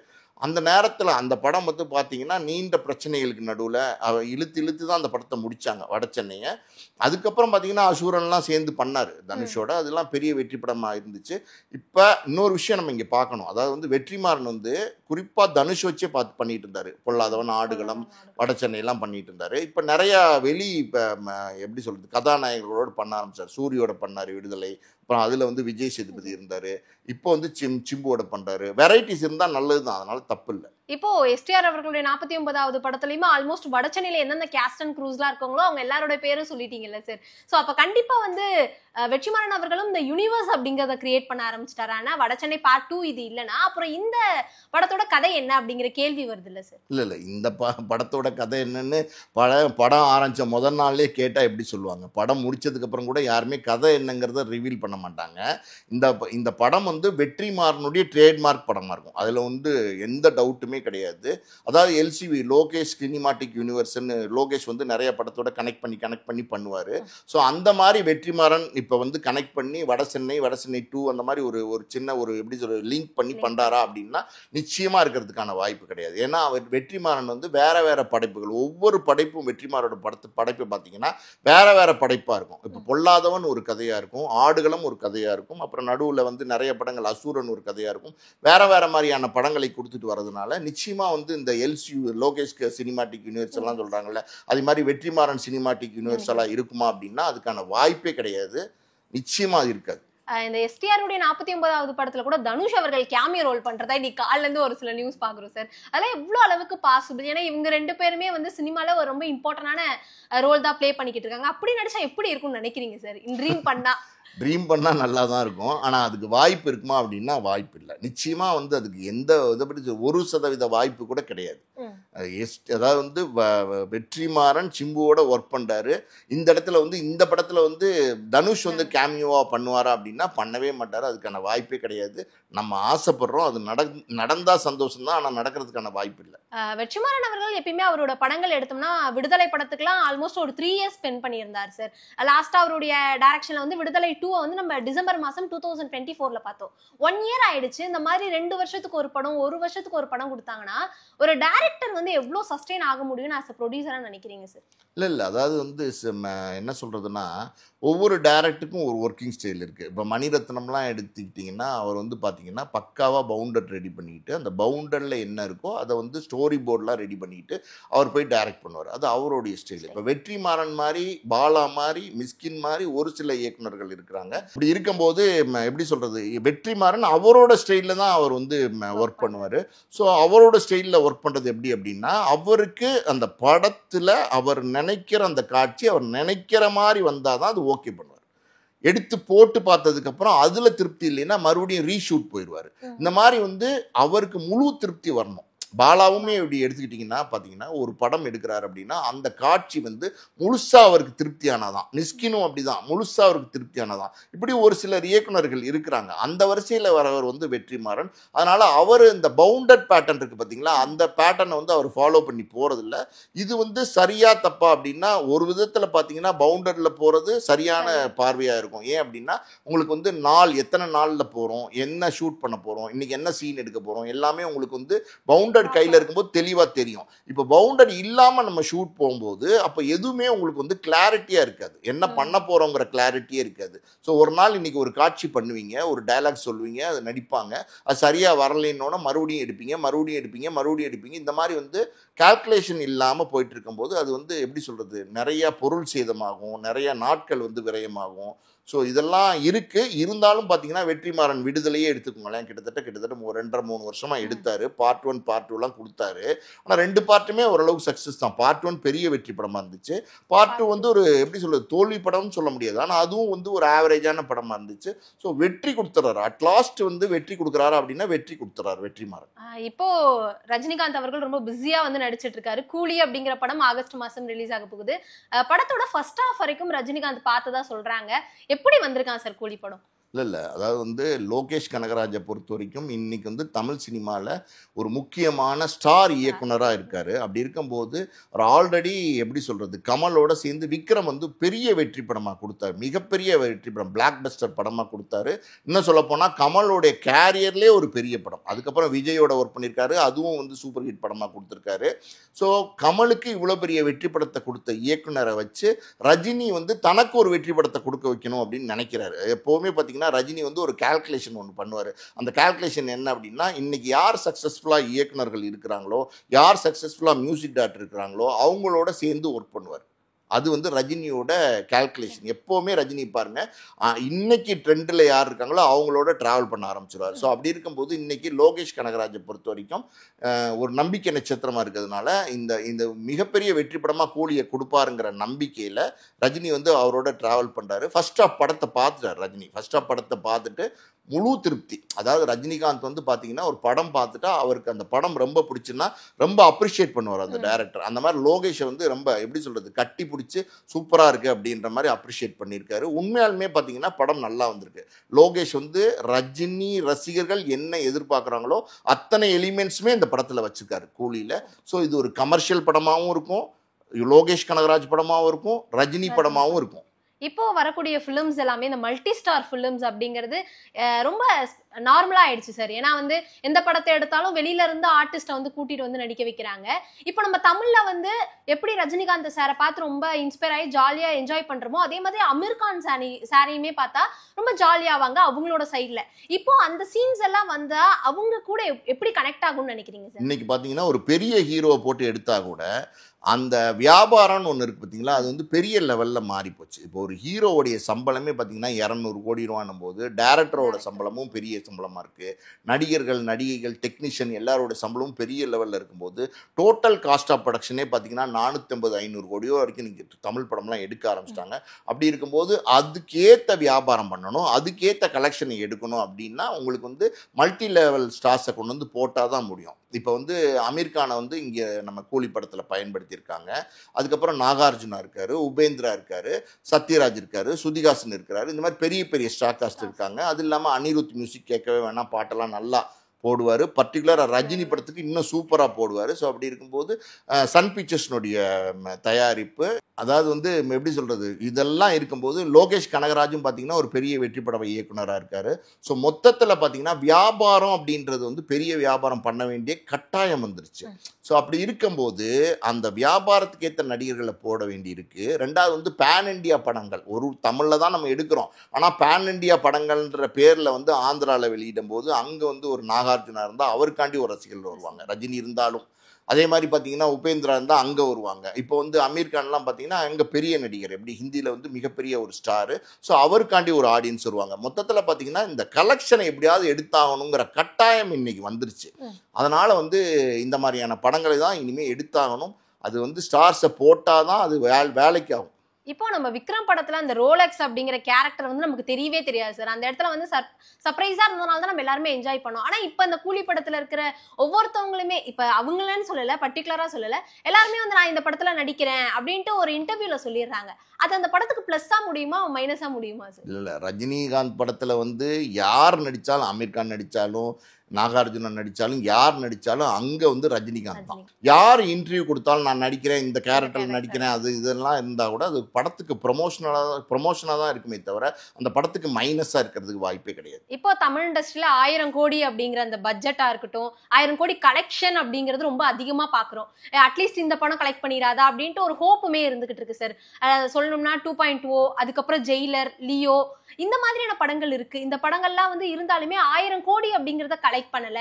அந்த நேரத்தில் அந்த படம் வந்து பார்த்தீங்கன்னா நீண்ட பிரச்சனைகளுக்கு நடுவில் இழுத்து தான் அந்த படத்தை முடித்தாங்க வட சென்னையை. அதுக்கப்புறம் பார்த்தீங்கன்னா அசூரன்லாம் சேர்ந்து பண்ணார் தனுஷோட, அதெல்லாம் பெரிய வெற்றி படமாக இருந்துச்சு. இப்போ இன்னொரு விஷயம் நம்ம இங்கே பார்க்கணும். அதாவது வந்து வெற்றிமாறன் வந்து குறிப்பாக தனுஷ் வச்சே பண்ணிட்டு இருந்தார். பொல்லாதவன், ஆடுகளம், வட சென்னையெல்லாம் பண்ணிட்டு இருந்தார். இப்போ நிறையா இப்போ எப்படி சொல்கிறது, கதாநாயகர்களோடு பண்ண ஆரம்பித்தார். சூரியோட பண்ணார் விடுதலை, அப்புறம் அதில் வந்து விஜய் சேதுபதி இருந்தார். இப்போ வந்து சிம்புவோட பண்ணுறாரு. வெரைட்டிஸ் இருந்தால் நல்லது தான், அதனால தப்பு இல்லை. இப்போ எஸ்டிஆர் அவர்களுடைய 49வது படத்துலயுமே ஆல்மோஸ்ட் வடச்சென்னையில எந்தெந்த கேஸ்ட் அண்ட் க்ரூஸ்லாம் இருக்காங்களோ அவங்க எல்லாரோட பேரும் சொல்லிட்டீங்கல்ல சார். ஸோ அப்போ கண்டிப்பா வந்து வெற்றிமாறன் அவர்களும் இந்த யூனிவர்ஸ் அப்படிங்கிறத கிரியேட் பண்ண ஆரம்பிச்சிட்டாரு. ஆனால் வடச்சென்னை பார்ட் 2 இது இல்லைன்னா அப்புறம் இந்த படத்தோட கதை என்ன அப்படிங்கிற கேள்வி வருது இல்லை சார்? இல்லை இந்த படத்தோட கதை என்னன்னு படம் ஆரம்பித்த முதல் நாள்லேயே கேட்டால் எப்படி சொல்லுவாங்க? படம் முடிச்சதுக்கப்புறம் கூட யாருமே கதை என்னங்கிறத ரிவீல் பண்ண மாட்டாங்க. இந்த படம் வந்து வெற்றிமாறனுடைய ட்ரேட்மார்க் படமாக இருக்கும். அதில் வந்து எந்த டவுட்டுமே மட்டுமே கிடையாது. அதாவது எல்சிவி லோகேஷ் சினிமாட்டிக் யூனிவர்ஸ்ன்னு லோகேஷ் வந்து நிறைய படத்தோட கனெக்ட் பண்ணி பண்ணுவார். ஸோ அந்த மாதிரி வெற்றிமாறன் இப்போ வந்து கனெக்ட் பண்ணி வட சென்னை 2 அந்த மாதிரி ஒரு சின்ன ஒரு எப்படி சொல்ற லிங்க் பண்ணி பண்ணுறாரா அப்படின்னா நிச்சயமாக இருக்கிறதுக்கான வாய்ப்பு கிடையாது. ஏன்னா அவர் வெற்றிமாறன் வந்து வேற படைப்புகள், ஒவ்வொரு படைப்பும் வெற்றிமாறனோட படைப்பு பார்த்தீங்கன்னா வேற படைப்பாக இருக்கும். இப்போ பொல்லாதவன் ஒரு கதையாக இருக்கும், ஆடுகளம் ஒரு கதையாக இருக்கும், அப்புறம் நடுவில் வந்து நிறைய படங்கள் அசூரன் ஒரு கதையாக இருக்கும். வேற மாதிரியான படங்களை கொடுத்துட்டு வரதுனால நிச்சயமாக வந்து இந்த லோகேஷ் சினிமாட்டிக் யூனிவர்ஸ் எல்லாம் சொல்கிறாங்கல்ல, அது மாதிரி வெற்றிமாறன் சினிமாட்டிக் யூனிவர்ஸ் எல்லாம் இருக்குமா அப்படின்னா அதுக்கான வாய்ப்பே கிடையாது. நிச்சயமாக இருக்காது. இந்த எஸ்டிஆருடைய 49வது படத்துல கூட தனுஷ் அவர்கள் கேமியோ ரோல் பண்றதா இன்னைக்கு காலைல இருந்து ஒரு சில நியூஸ் பாக்குறோம் சார். அதெல்லாம் எவ்வளவு அளவுக்கு பாசிபிள்? ஏன்னா இவங்க 2 பேருமே வந்து சினிமால ஒரு ரொம்ப இம்பார்ட்டன்டான ரோல் தான் ப்ளே பண்ணிக்கிட்டு இருக்காங்க. அப்படி நடிச்சா எப்படி இருக்கும்னு நினைக்கிறீங்க சார்? ட்ரீம் பண்ணால் நல்லா தான் இருக்கும். ஆனால் அதுக்கு வாய்ப்பு இருக்குமா அப்படின்னா வாய்ப்பு இல்லை. நிச்சயமாக வந்து அதுக்கு எந்த இதை பற்றி 1% வாய்ப்பு கூட கிடையாது. அதாவது வந்து வெற்றிமாறன் சிம்புவோட ஒர்க் பண்ணுறாரு. இந்த இடத்துல வந்து இந்த படத்தில் வந்து தனுஷ் வந்து கேமியோவாக பண்ணுவாரா அப்படின்னா பண்ணவே மாட்டார். அதுக்கான வாய்ப்பே கிடையாது. நம்ம ஆசைப்படுறோம், அது நடந்தால் சந்தோஷம் தான், ஆனால் நடக்கிறதுக்கான வாய்ப்பு இல்லை. வெற்றிமாறன் அவர்கள் எப்பயுமே அவரோட படங்கள் எடுத்தோம்னா விடுதலை படத்துக்குலாம் ஆல்மோஸ்ட் ஒரு 3 இயர்ஸ் ஸ்பெண்ட் பண்ணியிருந்தார் சார். லாஸ்டா அவருடைய டைரக்ஷன்ல வந்து விடுதலை 2 வந்து நம்ம டிசம்பர் மாசம் 2024ல பார்த்தோம். 1 இயர் ஆயிடுச்சு. இந்த மாதிரி 2 வருஷத்துக்கு ஒரு படம், 1 வருஷத்துக்கு ஒரு படம் கொடுத்தாங்கன்னா ஒரு டைரக்டர் வந்து எவ்வளவு சஸ்டெயின் ஆக முடியும்னு as a ப்ரொடியூசரா நினைக்கிறீங்க சார்? இல்லை அதாவது வந்து என்ன சொல்கிறதுனா ஒவ்வொரு டைரக்டருக்கும் ஒரு ஒர்க்கிங் ஸ்டைல் இருக்குது. இப்போ மணிரத்னம்லாம் எடுத்துக்கிட்டிங்கன்னா அவர் வந்து பார்த்தீங்கன்னா பக்காவாக பவுண்டர் ரெடி பண்ணிக்கிட்டு அந்த பவுண்டரில் என்ன இருக்கோ அதை வந்து ஸ்டோரி போர்டெலாம் ரெடி பண்ணிக்கிட்டு அவர் போய் டைரக்ட் பண்ணுவார். அது அவருடைய ஸ்டைல். இப்போ வெற்றிமாறன் மாதிரி, பாலா மாதிரி, மிஸ்கின் மாதிரி ஒரு சில இயக்குநர்கள் இருக்கிறாங்க. இப்படி இருக்கும்போது எப்படி சொல்கிறது, வெற்றிமாறன் அவரோட ஸ்டைலில் தான் அவர் வந்து ஒர்க் பண்ணுவார். ஸோ அவரோட ஸ்டைலில் ஒர்க் பண்ணுறது எப்படி அப்படின்னா அவருக்கு அந்த படத்தில் அவர் நினைக்கிற அந்த காட்சி அவர் நினைக்கிற மாதிரி வந்தால் தான் அது ஓகே பண்ணுவார். எடுத்து போட்டு பார்த்ததுக்கப்புறம் அதில் திருப்தி இல்லைன்னா மறுபடியும் ரீஷூட் போயிடுவார். இந்த மாதிரி வந்து அவருக்கு முழு திருப்தி வரணும். பாலாவுமே இப்படி எடுத்துக்கிட்டிங்கன்னா பார்த்தீங்கன்னா ஒரு படம் எடுக்கிறார் அப்படின்னா அந்த காட்சி வந்து முழுசாக அவருக்கு திருப்தியானதான். மிஸ்கினும் அப்படி தான், முழுசாக அவருக்கு திருப்தியானதான். இப்படி ஒரு சிலர் இயக்குநர்கள் இருக்கிறாங்க. அந்த வரிசையில் வரவர் வந்து வெற்றிமாறன். அதனால் அவர் இந்த பவுண்டட் பேட்டர்ன் இருக்குது பார்த்தீங்களா, அந்த பேட்டர்னை வந்து அவர் ஃபாலோ பண்ணி போகிறதில்ல. இது வந்து சரியாக தப்பா அப்படின்னா ஒரு விதத்தில் பார்த்தீங்கன்னா பவுண்டரில் போகிறது சரியான பார்வையாக இருக்கும். ஏன் அப்படின்னா உங்களுக்கு வந்து எத்தனை நாளில் போகிறோம், என்ன ஷூட் பண்ண போகிறோம், இன்றைக்கி என்ன சீன் எடுக்க போகிறோம், எல்லாமே உங்களுக்கு வந்து பவுண்டர் கையில் இருக்கும்போது தெளிவாக தெரியும். இப்போ பவுண்டர் இல்லாமல் நம்ம ஷூட் போகும்போது அப்போ எதுவுமே உங்களுக்கு வந்து கிளாரிட்டியாக இருக்காது. என்ன பண்ண போகிறோங்கிற கிளாரிட்டியே இருக்காது. ஸோ ஒரு நாள் இன்னைக்கு ஒரு காட்சி பண்ணுவீங்க, ஒரு டைலாக் சொல்லுவீங்க, அது நடிப்பாங்க, அது சரியாக வரலைன்னோன்னா மறுபடியும் எடுப்பீங்க. இந்த மாதிரி வந்து கால்குலேஷன் இல்லாமல் போயிட்டு இருக்கும்போது அது வந்து எப்படி சொல்கிறது, நிறையா பொருள் சேதமாகும், நிறையா நாட்கள் வந்து விரயமாகும். ஸோ இதெல்லாம் இருக்குது. இருந்தாலும் பார்த்தீங்கன்னா வெற்றிமாறன் விடுதலையே எடுத்துக்கோங்களேன், கிட்டத்தட்ட 2.5-3 வருஷமாக எடுத்தார். பார்ட் 1 பார்ட் 2லாம் கொடுத்தாரு. ஆனால் 2 பார்ட்டுமே ஓரளவுக்கு சக்ஸஸ் தான். பார்ட் 1 பெரிய வெற்றி படமாக இருந்துச்சு. பார்ட் 2 வந்து ஒரு எப்படி சொல்கிறது, தோல்வி படம்னு சொல்ல முடியாது, ஆனால் அதுவும் வந்து ஒரு ஆவரேஜான படமாக இருந்துச்சு. ஸோ வெற்றி கொடுத்துறாரு. அட்லாஸ்ட் வந்து வெற்றி கொடுக்குறாரு அப்படின்னா வெற்றி கொடுத்துறாரு வெற்றிமாறன். இப்போ ரஜினிகாந்த் அவர்கள் ரொம்ப பிஸியா வந்து நடிச்சிட்டு இருக்காரு. கூலி அப்படிங்கிற படம் ஆகஸ்ட் மாசம் ரிலீஸ் ஆக போகுது. படத்தோட ஃபர்ஸ்ட் ஹாஃப் வரைக்கும் ரஜினிகாந்த் பார்த்ததா சொல்றாங்க. எப்படி வந்திருக்கான் சார் கூலி படம்? இல்லை அதாவது வந்து லோகேஷ் கனகராஜை பொறுத்த வரைக்கும் இன்னைக்கு வந்து தமிழ் சினிமாவில் ஒரு முக்கியமான ஸ்டார் இயக்குனராக இருக்கார். அப்படி இருக்கும்போது அவர் ஆல்ரெடி எப்படி சொல்கிறது, கமலோட சேர்ந்து விக்ரம் வந்து பெரிய வெற்றி படமாக கொடுத்தாரு, மிகப்பெரிய வெற்றி படம், பிளாக் பஸ்டர் படமாக கொடுத்தாரு. இன்னும் சொல்லப்போனால் கமலோடைய கேரியர்லேயே ஒரு பெரிய படம். அதுக்கப்புறம் விஜயோட ஒர்க் பண்ணியிருக்காரு, அதுவும் வந்து சூப்பர் ஹிட் படமாக கொடுத்துருக்காரு. ஸோ கமலுக்கு இவ்வளோ பெரிய வெற்றி படத்தை கொடுத்த இயக்குனரை வச்சு ரஜினி வந்து தனக்கு ஒரு வெற்றி படத்தை கொடுக்க வைக்கணும் அப்படின்னு நினைக்கிறாரு. எப்போவுமே பார்த்தீங்கன்னா ரஜினி வந்து ஒரு கால்குலேஷன் ஒன்று பண்ணுவார். அந்த கால்குலேஷன் என்ன அப்படின்னா இன்னைக்கு யார் சக்ஸஸ்ஃபுல்லாக இயக்குனர்கள் இருக்கிறாங்களோ, யார் சக்ஸஸ்ஃபுல்லாக மியூசிக் டைரக்டர் இருக்கிறாங்களோ அவங்களோட சேர்ந்து ஒர்க் பண்ணுவார். அது வந்து ரஜினியோட கால்குலேஷன். எப்போவுமே ரஜினி பாருங்க இன்னைக்கு ட்ரெண்டில் யார் இருக்காங்களோ அவங்களோட ட்ராவல் பண்ண ஆரம்பிச்சிடுவார். ஸோ அப்படி இருக்கும்போது இன்னைக்கு லோகேஷ் கனகராஜை பொறுத்த வரைக்கும் ஒரு நம்பிக்கை நட்சத்திரமாக இருக்கிறதுனால இந்த மிகப்பெரிய வெற்றி படமாக கூலியை கொடுப்பாருங்கிற நம்பிக்கையில் ரஜினி வந்து அவரோட ட்ராவல் பண்ணுறாரு. ஃபர்ஸ்ட் ஆஃப் படத்தை பார்த்துட்டார் ரஜினி. ஃபர்ஸ்ட் ஆஃப் படத்தை பார்த்துட்டு முழு திருப்தி. அதாவது ரஜினிகாந்த் வந்து பார்த்தீங்கன்னா ஒரு படம் பார்த்துட்டா அவருக்கு அந்த படம் ரொம்ப பிடிச்சுன்னா ரொம்ப அப்ரிஷியேட் பண்ணுவார் அந்த டைரக்டர். அந்த மாதிரி லோகேஷை வந்து ரொம்ப எப்படி சொல்கிறது, கட்டி பிடிச்சி சூப்பராக இருக்குது அப்படின்ற மாதிரி அப்ரிஷியேட் பண்ணியிருக்காரு. உண்மையாலுமே பார்த்தீங்கன்னா படம் நல்லா வந்திருக்கு. லோகேஷ் வந்து ரஜினி ரசிகர்கள் என்ன எதிர்பார்க்குறாங்களோ அத்தனை எலிமெண்ட்ஸுமே இந்த படத்தில் வச்சுருக்காரு கூலியில். ஸோ இது ஒரு கமர்ஷியல் படமாகவும் இருக்கும், லோகேஷ் கனகராஜ் படமாகவும் இருக்கும், ரஜினி படமாகவும் இருக்கும். இப்போ வரக்கூடிய ஃபிலிம்ஸ் எல்லாமே இந்த மல்டி ஸ்டார் ஃபிலிம்ஸ் அப்படிங்கிறது ரொம்ப நார்மலா ஆயிடுச்சு சார். ஏன்னா வந்து எந்த படத்தை எடுத்தாலும் வெளியில இருந்து ஆர்டிஸ்ட்டை வந்து கூட்டிட்டு வந்து நடிக்க வைக்கிறாங்க. இப்போ நம்ம தமிழ்ல வந்து எப்படி ரஜினிகாந்த் சாரை பார்த்து ரொம்ப இன்ஸ்பயர் ஆகி ஜாலியா என்ஜாய் பண்றோமோ அதே மாதிரி அமீர் கான் சாரையுமே பார்த்தா ரொம்ப ஜாலியாவாங்க அவங்களோட சைட்ல. இப்போ அந்த சீன்ஸ் எல்லாம் வந்தா அவங்க கூட எப்படி கனெக்ட் ஆகும்னு நினைக்கிறீங்க சார்? இன்னைக்கு பார்த்தீங்கன்னா ஒரு பெரிய ஹீரோவை போட்டு எடுத்தா கூட அந்த வியாபாரம்னு ஒன்று இருக்குது பார்த்தீங்களா, அது வந்து பெரிய லெவலில் மாறி போச்சு. இப்போ ஒரு ஹீரோவுடைய சம்பளமே பார்த்தீங்கன்னா 200 கோடி ரூபான்னும் போது டேரக்டரோட சம்பளமும் பெரிய சம்பளமாக இருக்குது, நடிகர்கள் நடிகைகள் டெக்னீஷியன் எல்லாரோட சம்பளமும் பெரிய லெவலில் இருக்கும்போது டோட்டல் காஸ்ட் ஆஃப் ப்ரொடக்ஷனே பார்த்தீங்கன்னா 450-500 கோடியோ வரைக்கும் நீங்கள் தமிழ் படம்லாம் எடுக்க ஆரம்பிச்சிட்டாங்க. அப்படி இருக்கும்போது அதுக்கேற்ற வியாபாரம் பண்ணணும், அதுக்கேற்ற கலெக்ஷனை எடுக்கணும் அப்படின்னா உங்களுக்கு வந்து மல்டி லெவல் ஸ்டார்ஸை கொண்டு வந்து போட்டால் தான் முடியும். இப்போ வந்து அமீர் கானை வந்து இங்கே நம்ம கூலி படத்தில் பயன்படுத்தியிருக்காங்க. அதுக்கப்புறம் நாகார்ஜுனா இருக்கார், உபேந்திரா இருக்கார், சத்யராஜ் இருக்கார், சுதிகாசன் இருக்கிறாரு. இந்த மாதிரி பெரிய பெரிய ஸ்டார் காஸ்ட் இருக்காங்க. அது இல்லாமல் அனிருத் மியூசிக் கேட்கவே வேணாம், பாட்டெல்லாம் நல்லா போடுவார். பர்டிகுலராக ரஜினி படத்துக்கு இன்னும் சூப்பராக போடுவார். ஸோ அப்படி இருக்கும்போது சன் பிக்சர்ஸ்னுடைய தயாரிப்பு, அதாவது வந்து எப்படி சொல்கிறது, இதெல்லாம் இருக்கும்போது லோகேஷ் கனகராஜும் பார்த்திங்கன்னா ஒரு பெரிய வெற்றி பட இயக்குனராக இருக்கார். ஸோ மொத்தத்தில் பார்த்திங்கன்னா வியாபாரம் அப்படின்றது வந்து பெரிய வியாபாரம் பண்ண வேண்டிய கட்டாயம் வந்துருச்சு. ஸோ அப்படி இருக்கும்போது அந்த வியாபாரத்துக்கு ஏற்ற நடிகர்களை போட வேண்டி இருக்குது. ரெண்டாவது வந்து பேன் இண்டியா படங்கள், ஒரு தமிழில் தான் நம்ம எடுக்கிறோம், ஆனால் பேன் இண்டியா படங்கள்ன்ற பேரில் வந்து ஆந்திராவில் வெளியிடும் போது அங்கே வந்து ஒரு நாகார்ஜுனா இருந்தால் அவருக்காண்டி ஒரு ரசிகர்கள் வருவாங்க, ரஜினி இருந்தாலும். அதே மாதிரி பார்த்தீங்கன்னா உபேந்திரா இருந்தால் அங்கே வருவாங்க. இப்போ வந்து அமீர் கான்லாம் பார்த்தீங்கன்னா அங்கே பெரிய நடிகர், எப்படி ஹிந்தியில் வந்து மிகப்பெரிய ஒரு ஸ்டாரு. ஸோ அவருக்காண்டி ஒரு ஆடியன்ஸ் வருவாங்க. மொத்தத்தில் பார்த்தீங்கன்னா இந்த கலெக்ஷனை எப்படியாவது எடுத்தாகணுங்கிற கட்டாயம் இன்னைக்கு வந்துருச்சு. அதனால் வந்து இந்த மாதிரியான படங்களை தான் இனிமேல் எடுத்தாகணும். அது வந்து ஸ்டார்ஸை போட்டால் தான் அது வேலைக்கு ஆகும். இப்போ நம்ம விக்ரம் படத்துல அந்த ரோலெக்ஸ் அப்படிங்கிற கேரக்டர் வந்து நமக்கு தெரியவே தெரியாது சார். அந்த இடத்துல வந்து சர்ப்ரைஸா இருந்ததுனால தான் நம்ம எல்லாருமே என்ஜாய் பண்ணோம். ஆனா இப்ப இந்த கூலி படத்துல இருக்கிற ஒவ்வொருத்தவங்களுமே, இப்ப அவங்களன்னு சொல்லல, பர்டிகுலரா சொல்லல, எல்லாருமே வந்து நான் இந்த படத்துல நடிக்கிறேன் அப்படின்ட்டு ஒரு இன்டர்வியூல சொல்லிடுறாங்க. அது அந்த படத்துக்கு பிளஸ்ஸா முடியுமா மைனஸா முடியுமா சார்? இல்லை, ரஜினிகாந்த் படத்தில் வந்து யார் நடித்தாலும், அமீர் கான் நடித்தாலும், நாகார்ஜுனன் நடித்தாலும், யார் நடித்தாலும் அங்கே வந்து ரஜினிகாந்த் தான். யார் இன்டர்வியூ கொடுத்தாலும் நான் நடிக்கிறேன், இந்த கேரக்டரில் நடிக்கிறேன், அது இதெல்லாம் இருந்தால் கூட அது படத்துக்கு ப்ரொமோஷனாக தான் இருக்குமே தவிர அந்த படத்துக்கு மைனஸாக இருக்கிறதுக்கு வாய்ப்பே கிடையாது. இப்போ தமிழ் இண்டஸ்ட்ரியில 1000 கோடி அப்படிங்கிற அந்த பட்ஜெட்டா இருக்கட்டும், 1000 கோடி கலெக்ஷன் அப்படிங்கிறது ரொம்ப அதிகமா பாக்குறோம். அட்லீஸ்ட் இந்த படம் கலெக்ட் பண்ணிடாதா அப்படின்ட்டு ஒரு ஹோப்புமே இருந்துகிட்டு இருக்கு சார். சொல்லணும்னா 2.0, அதுக்கப்புறம் ஜெயிலர், லியோ, இந்த மாதிரியான படங்கள் இருக்கு. இந்த படங்கள்லாம் வந்து இருந்தாலுமே 1000 கோடி அப்படிங்கிறத கலெக்ட் பண்ணல.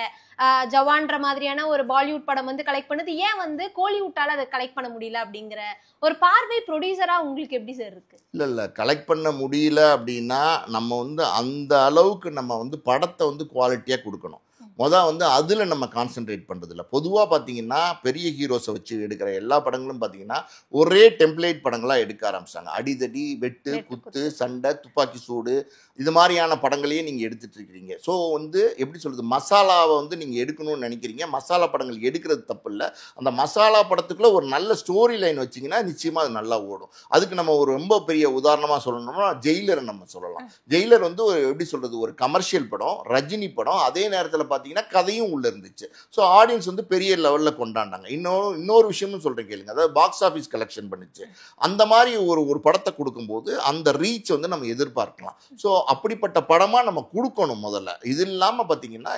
ஜவான்ற மாதிரியான ஒரு பாலிவுட் படம் வந்து கலெக்ட் பண்ணது, ஏன் வந்து கோலிவுட்டால அதை கலெக்ட் பண்ண முடியல அப்படிங்கிற ஒரு பார்வை ப்ரொடியூசரா உங்களுக்கு எப்படி சார் இருக்கு? இல்லை, கலெக்ட் பண்ண முடியல அப்படின்னா நம்ம வந்து அந்த அளவுக்கு நம்ம வந்து படத்தை வந்து குவாலிட்டியாக கொடுக்கணும். வந்து அதில் நம்ம கான்சென்ட்ரேட் பண்ணுறதில்ல. பொதுவாக பார்த்தீங்கன்னா பெரிய ஹீரோஸை வச்சு எடுக்கிற எல்லா படங்களும் பார்த்தீங்கன்னா ஒரே டெம்ப்ளேட் படங்களாக எடுக்க ஆரம்பிச்சாங்க. அடிதடி, வெட்டு, குத்து, சண்டை, துப்பாக்கி சூடு, இது மாதிரியான படங்களையே நீங்கள் எடுத்துகிட்டு இருக்கிறீங்க. ஸோ வந்து எப்படி சொல்கிறது, மசாலாவை வந்து நீங்கள் எடுக்கணும்னு நினைக்கிறீங்க. மசாலா படங்கள் எடுக்கிறது தப்பு இல்லை. அந்த மசாலா படத்துக்குள்ளே ஒரு நல்ல ஸ்டோரி லைன் வச்சிங்கன்னா நிச்சயமாக அது நல்லா ஓடும். அதுக்கு நம்ம ஒரு ரொம்ப பெரிய உதாரணமாக சொல்லணும்னா ஜெயிலரை நம்ம சொல்லலாம். ஜெயிலர் வந்து ஒரு எப்படி சொல்கிறது, ஒரு கமர்ஷியல் படம், ரஜினி படம், அதே நேரத்தில் பார்த்தீங்கன்னா கதையும் உள்ளே இருந்துச்சு. ஸோ ஆடியன்ஸ் வந்து பெரிய லெவலில் கொண்டாண்டாங்க. இன்னொரு விஷயமும் சொல்கிறேன் கேளுங்க, அதாவது பாக்ஸ் ஆஃபீஸ் கலெக்ஷன் பண்ணிச்சு. அந்த மாதிரி ஒரு படத்தை கொடுக்கும்போது அந்த ரீச் வந்து நம்ம எதிர்பார்க்கலாம். ஸோ அப்படிப்பட்ட படமாக நம்ம கொடுக்கணும் முதல்ல. இது இல்லாமல் பார்த்தீங்கன்னா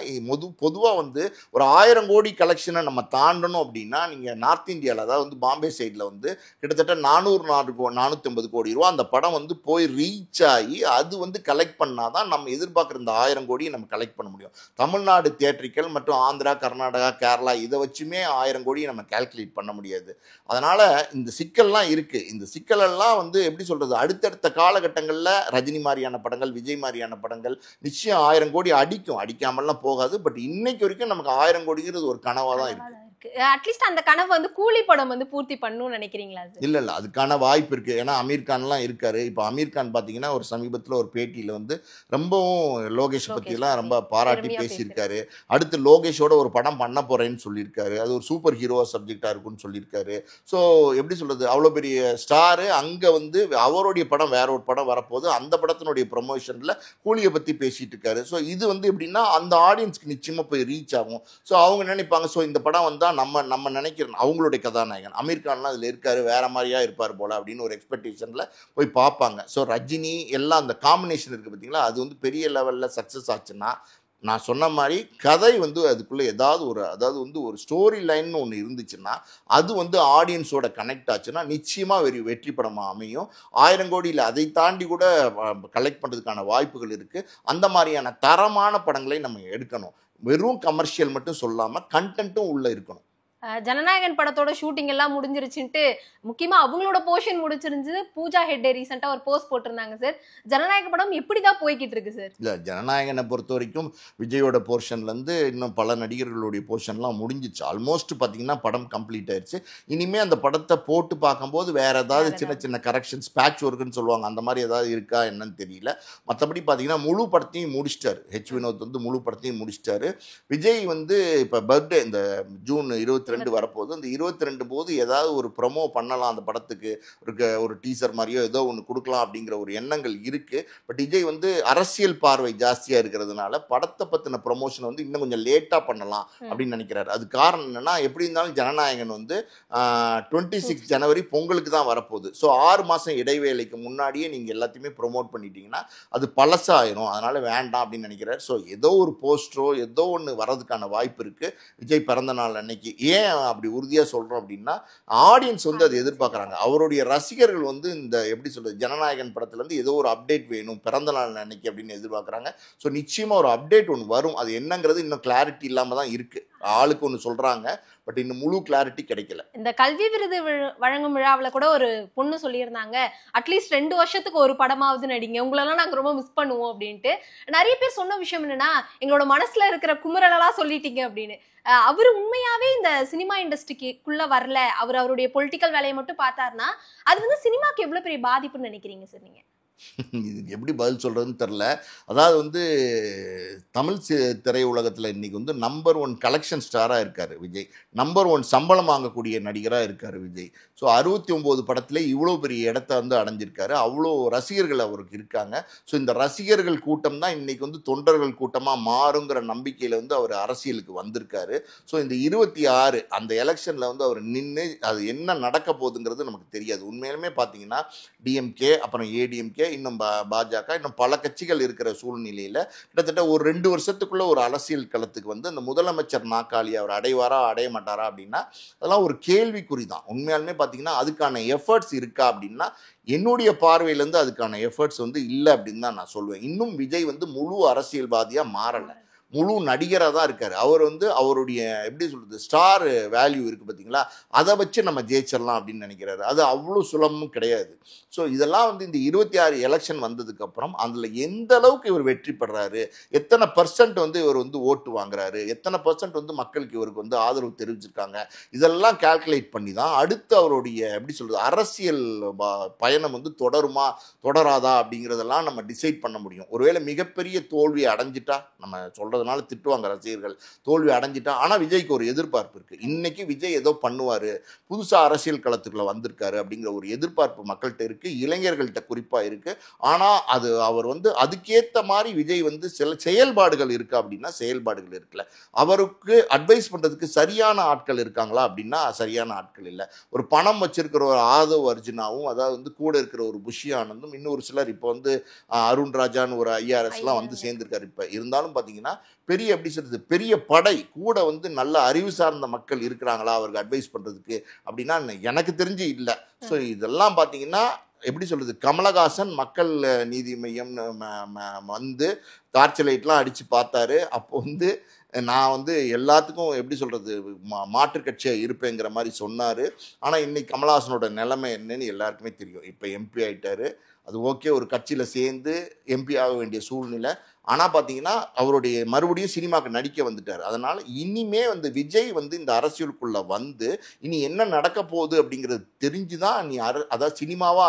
பொதுவாக வந்து ஒரு 1000 கோடி கலெக்ஷனை நம்ம தாண்டணும் அப்படின்னா நீங்கள் நார்த் இந்தியாவில், அதாவது வந்து பாம்பே சைடில் வந்து கிட்டத்தட்ட 450 கோடி ரூபா அந்த படம் வந்து போய் ரீச் ஆகி அது வந்து கலெக்ட் பண்ணாதான் நம்ம எதிர்பார்க்குற இந்த 1000 கோடியை நம்ம கலெக்ட் பண்ண முடியும். தமிழ்நாடு தியேட்ரிக்கல் மற்றும் ஆந்திரா, கர்நாடகா, கேரளா இதை வச்சுமே 1000 கோடியை நம்ம கால்குலேட் பண்ண முடியாது. அதனால் இந்த சிக்கல்லாம் இருக்குது. இந்த சிக்கலெல்லாம் வந்து எப்படி சொல்கிறது, அடுத்தடுத்த காலகட்டங்களில் ரஜினி மாதிரியான படங்கள், விஜய் மாதிரியான படங்கள் நிச்சயம் 1000 கோடி அடிக்காமல்லாம் போகாது. பட் இன்னைக்கு வரைக்கும் நமக்கு 1000 கோடிங்கிறது ஒரு கனவாக தான் இருக்குது. அட்லீஸ்ட் அந்த கனவு வந்து கூலி படம் வந்து பூர்த்தி பண்ணணும்னு நினைக்கிறீங்களா சார்? இல்லை அதுக்கான வாய்ப்பு இருக்குது. ஏன்னா அமீர் கான்லாம் இருக்காரு. இப்போ அமீர் கான் பார்த்தீங்கன்னா ஒரு சமீபத்தில் ஒரு பேட்டியில் வந்து ரொம்பவும் லோகேஷ் பற்றிலாம் ரொம்ப பாராட்டி பேசியிருக்காரு. அடுத்து லோகேஷோட ஒரு படம் பண்ண போகிறேன்னு சொல்லியிருக்காரு. அது ஒரு சூப்பர் ஹீரோ சப்ஜெக்டாக இருக்குன்னு சொல்லியிருக்காரு. ஸோ எப்படி சொல்கிறது, அவ்வளோ பெரிய ஸ்டாரு அங்கே வந்து அவருடைய படம் வேற ஒரு படம் வரப்போது, அந்த படத்தினுடைய ப்ரொமோஷனில் கூலியை பற்றி பேசிகிட்டு இருக்காரு. ஸோ இது வந்து எப்படின்னா அந்த ஆடியன்ஸ்க்கு நிச்சயமாக போய் ரீச் ஆகும். ஸோ அவங்க நினைப்பாங்க, ஸோ இந்த படம் வந்தால் நம்ம நினைக்கிறோம் அவங்களுடைய கதாநாயகன் அமீர் கான்லாம் அதில் இருக்காரு, வேற மாதிரியா இருப்பார் போல அப்படின்னு ஒரு எக்ஸ்பெக்டேஷனில் போய் பார்ப்பாங்க. ஸோ ரஜினி எல்லாம் அந்த காம்பினேஷன் இருக்குது பார்த்தீங்களா, அது வந்து பெரிய லெவலில் சக்ஸஸ் ஆச்சுன்னா நான் சொன்ன மாதிரி கதை வந்து அதுக்குள்ளே அதாவது வந்து ஒரு ஸ்டோரி லைன்னு ஒன்று இருந்துச்சுன்னா அது வந்து ஆடியன்ஸோட கனெக்ட் ஆச்சுன்னா நிச்சயமாக வெற்றி படமாக அமையும். 1000 கோடியில் அதை தாண்டி கூட கலெக்ட் பண்ணுறதுக்கான வாய்ப்புகள் இருக்குது. அந்த மாதிரியான தரமான படங்களை நம்ம எடுக்கணும். வெறும் கமர்ஷியல் மட்டும் சொல்லாமல் கண்டென்ட்டும் உள்ளே இருக்கணும். ஜனநாயகன் படத்தோட ஷூட்டிங் எல்லாம் முடிஞ்சிருச்சுன்ட்டு முக்கியமா அவங்களோட போர்ஷன் முடிச்சிருந்து பூஜா ஹெட்டே ரீசெண்டா ஒரு போஸ்ட் போட்டிருந்தாங்க சார். ஜனநாயக படம் எப்படிதான் போய்கிட்டு இருக்கு சார்? இல்ல ஜனநாயகனை பொறுத்த வரைக்கும் விஜயோட போர்ஷன்லேருந்து இன்னும் பல நடிகர்களுடைய போர்ஷன்லாம் முடிஞ்சிச்சு. ஆல்மோஸ்ட் பார்த்தீங்கன்னா படம் கம்ப்ளீட் ஆயிடுச்சு. இனிமேல் அந்த படத்தை போட்டு பார்க்கும்போது வேற ஏதாவது சின்ன சின்ன கரெக்ஷன்ஸ் பேட்ச் ஒர்க்குன்னு சொல்லுவாங்க, அந்த மாதிரி ஏதாவது இருக்கா என்னன்னு தெரியல. மற்றபடி பார்த்தீங்கன்னா முழு படத்தையும் முடிச்சிட்டாரு. ஹெச் வினோத் வந்து முழு படத்தையும் முடிச்சிட்டாரு. விஜய் வந்து இப்போ பர்த்டே இந்த ஜூன் 22 வரப்போகுது. அந்த 22 போது ஏதாவது ஒரு ப்ரொமோ பண்ணலாம் அந்த படத்துக்கு, ஒரு டீசர் மாதிரியோ ஏதோ ஒன்று கொடுக்கலாம் அப்படிங்கிற ஒரு எண்ணங்கள் இருக்கு. பட் விஜய் வந்து அரசியல் பார்வை ஜாஸ்தியாக இருக்கிறதுனால படத்தை பற்றின ப்ரொமோஷன் வந்து இன்னும் கொஞ்சம் லேட்டாக பண்ணலாம் அப்படின்னு நினைக்கிறாரு. அது காரணம் என்னன்னா, எப்படி இருந்தாலும் ஜனநாயகன் வந்து 26 ஜனவரி பொங்கலுக்கு தான் வரப்போகுது. ஸோ 6 மாதம் இடைவேளைக்கு முன்னாடியே நீங்கள் எல்லாத்தையுமே ப்ரொமோட் பண்ணிட்டீங்கன்னா அது பழசாயிரும், அதனால வேண்டாம் அப்படின்னு நினைக்கிறார். ஸோ ஏதோ ஒரு போஸ்டரோ ஏதோ ஒன்று வர்றதுக்கான வாய்ப்பு இருக்கு விஜய் பிறந்த நாள் அன்னைக்கு. ஏன் அப்படி உறுதியாக சொல்கிறோம் அப்படின்னா, ஆடியன்ஸ் வந்து அதை எதிர்பார்க்குறாங்க. அவருடைய ரசிகர்கள் வந்து இந்த எப்படி சொல்கிறது, ஜனநாயகன் படத்துலேருந்து ஏதோ ஒரு அப்டேட் வேணும் பிறந்த நாள் அன்னைக்கு அப்படின்னு எதிர்பார்க்குறாங்க. ஸோ நிச்சயமாக ஒரு அப்டேட் ஒன்று வரும். அது என்னங்கிறது இன்னும் கிளாரிட்டி இல்லாமல் தான் இருக்குது. ஆளுக்கு ஒன்று சொல்கிறாங்க, பட் இன்னும் முழு கிளாரிட்டி கிடைக்கல. இந்த கல்வி விருது வழங்கும் விழாவில் கூட ஒரு பொண்ணு சொல்லியிருந்தாங்க, அட்லீஸ்ட் 2 வருஷத்துக்கு ஒரு படமாவது நடிங்க, உங்களெல்லாம் நாங்கள் ரொம்ப மிஸ் பண்ணுவோம் அப்படின்ட்டு. நிறைய பேர் சொன்ன விஷயம் என்னன்னா, எங்களோட மனசுல இருக்கிற குமுறலெல்லாம் சொல்லிட்டீங்க அப்படின்னு. அவரு உண்மையாவே இந்த சினிமா இண்டஸ்ட்ரிக்குள்ள வரல, அவருடைய பொலிட்டிக்கல் வேலையை மட்டும் பார்த்தாருன்னா அது வந்து சினிமாக்கு எவ்வளவு பெரிய பாதிப்புன்னு நினைக்கிறீங்க சார் நீங்க? இதுக்கு எப்படி பதில் சொல்கிறதுன்னு தெரில. அதாவது வந்து தமிழ் திரையுலகத்தில் இன்றைக்கி வந்து நம்பர் 1 கலெக்ஷன் ஸ்டாராக இருக்கார் விஜய். நம்பர் 1 சம்பளம் வாங்கக்கூடிய நடிகராக இருக்கார் விஜய். ஸோ 69 படத்தில் இவ்வளோ பெரிய இடத்த வந்து அடைஞ்சிருக்காரு. அவ்வளோ ரசிகர்கள் அவருக்கு இருக்காங்க. ஸோ இந்த ரசிகர்கள் கூட்டம் தான் இன்றைக்கி வந்து தொண்டர்கள் கூட்டமாக மாறுங்கிற நம்பிக்கையில் வந்து அவர் அரசியலுக்கு வந்திருக்காரு. ஸோ இந்த 26 அந்த எலெக்ஷனில் வந்து அவர் நின்று அது என்ன நடக்க போகுதுங்கிறது நமக்கு தெரியாது. உண்மையிலுமே பார்த்தீங்கன்னா டிஎம்கே, அப்புறம் ஏடிஎம்கே, இன்னும் பாஜக, இன்னும் பல கட்சிகள் இருக்கிற சூழ்நிலையில் கிட்டத்தட்ட ஒரு 2 வருஷத்துக்குள்ள ஒரு அரசியல் களத்துக்கு வந்து அந்த முதலமைச்சர் நாற்காலி அவர் அடைவாரா அடைய மாட்டாரா அப்படின்னா அதெல்லாம் ஒரு கேள்விக்குறி தான். உண்மையாலுமே பார்த்தீங்கன்னா அதுக்கான எஃபர்ட்ஸ் இருக்கா அப்படின்னா என்னுடைய பார்வையிலேருந்து அதுக்கான எஃபர்ட்ஸ் வந்து இல்லை அப்படின்னு தான் நான் சொல்லுவேன். இன்னும் விஜய் வந்து முழு அரசியல்வாதியாக மாறலை, முழு நடிகராக தான் இருக்கார். அவர் வந்து அவருடைய எப்படி சொல்கிறது ஸ்டார் வேல்யூ இருக்குது பார்த்தீங்களா, அதை வச்சு நம்ம ஜெயிச்சிடலாம் அப்படின்னு நினைக்கிறாரு. அது அவ்வளோ சுலபமும் கிடையாது. ஸோ இதெல்லாம் வந்து இந்த 26 எலெக்ஷன் வந்ததுக்கப்புறம் அதில் எந்த அளவுக்கு இவர் வெற்றி பெறாரு, எத்தனை % வந்து இவர் வந்து ஓட்டு வாங்குறாரு, எத்தனை % வந்து மக்களுக்கு இவருக்கு வந்து ஆதரவு தெரிவிச்சிருக்காங்க, இதெல்லாம் கால்குலேட் பண்ணி தான் அடுத்து அவருடைய எப்படி சொல்கிறது அரசியல் பயணம் வந்து தொடருமா தொடராதா அப்படிங்கிறதெல்லாம் நம்ம டிசைட் பண்ண முடியும். ஒருவேளை மிகப்பெரிய தோல்வியை அடைஞ்சிட்டா, நம்ம சொல்கிறது திட்டுவாங்க ரசிகர்கள், தோல்வி அடைஞ்சிட்டா. ஆனால் விஜய்க்கு ஒரு எதிர்பார்ப்பு இருக்கு. இன்னைக்கு விஜய் ஏதோ பண்ணுவாரு, புதுசா அரசியல் களத்துக்குள்ள வந்திருக்காரு அப்படிங்கிற ஒரு எதிர்பார்ப்பு மக்கள்கிட்ட இருக்கு, இளைஞர்கள்ட்ட குறிப்பா இருக்கு. ஆனா அது அவர் வந்து அதுக்கேற்ற மாதிரி விஜய் வந்து சில செயல்பாடுகள் இருக்கு அப்படின்னா செயல்பாடுகள் இருக்குல்ல, அவருக்கு அட்வைஸ் பண்றதுக்கு சரியான ஆட்கள் இருக்காங்களா அப்படின்னா சரியான ஆட்கள் இல்லை. ஒரு பணம் வச்சிருக்கிற ஒரு ஆதவ் அர்ஜுனாவும், அதாவது வந்து கூட இருக்கிற ஒரு புஷி ஆனந்தும், இன்னொரு சிலர் இப்போ வந்து அருண் ராஜான்னு ஒரு ஐஆர்எஸ்லாம் வந்து சேர்ந்திருக்காரு. இப்போ இருந்தாலும் பார்த்தீங்கன்னா பெரிய எப்படி சொல்றது பெரிய படை கூட வந்து நல்ல அறிவு சார்ந்த மக்கள் இருக்கிறாங்களா அவருக்கு அட்வைஸ் பண்ணுறதுக்கு அப்படின்னா எனக்கு தெரிஞ்சு இல்லை. ஸோ இதெல்லாம் பார்த்தீங்கன்னா எப்படி சொல்கிறது, கமலஹாசன் மக்கள் நீதி மையம் வந்து டார்ச் லைட்லாம் அடித்து பார்த்தாரு. அப்போ வந்து நான் வந்து எல்லாத்துக்கும் எப்படி சொல்கிறது மாற்றுக் கட்சியாக இருப்பேங்கிற மாதிரி சொன்னார். ஆனால் இன்னைக்கு கமலஹாசனோட நிலைமை என்னன்னு எல்லாருக்குமே தெரியும். இப்போ எம்பி ஆகிட்டாரு. அது ஓகே, ஒரு கட்சியில் சேர்ந்து எம்பி ஆக வேண்டிய சூழ்நிலை. ஆனால் பார்த்தீங்கன்னா அவருடைய மறுபடியும் சினிமாவுக்கு நடிக்க வந்துட்டார். அதனால் இனிமே வந்து விஜய் வந்து இந்த அரசியலுக்குள்ளே வந்து இனி என்ன நடக்க போகுது அப்படிங்கிறது தெரிஞ்சு தான் நீ அதாவது சினிமாவா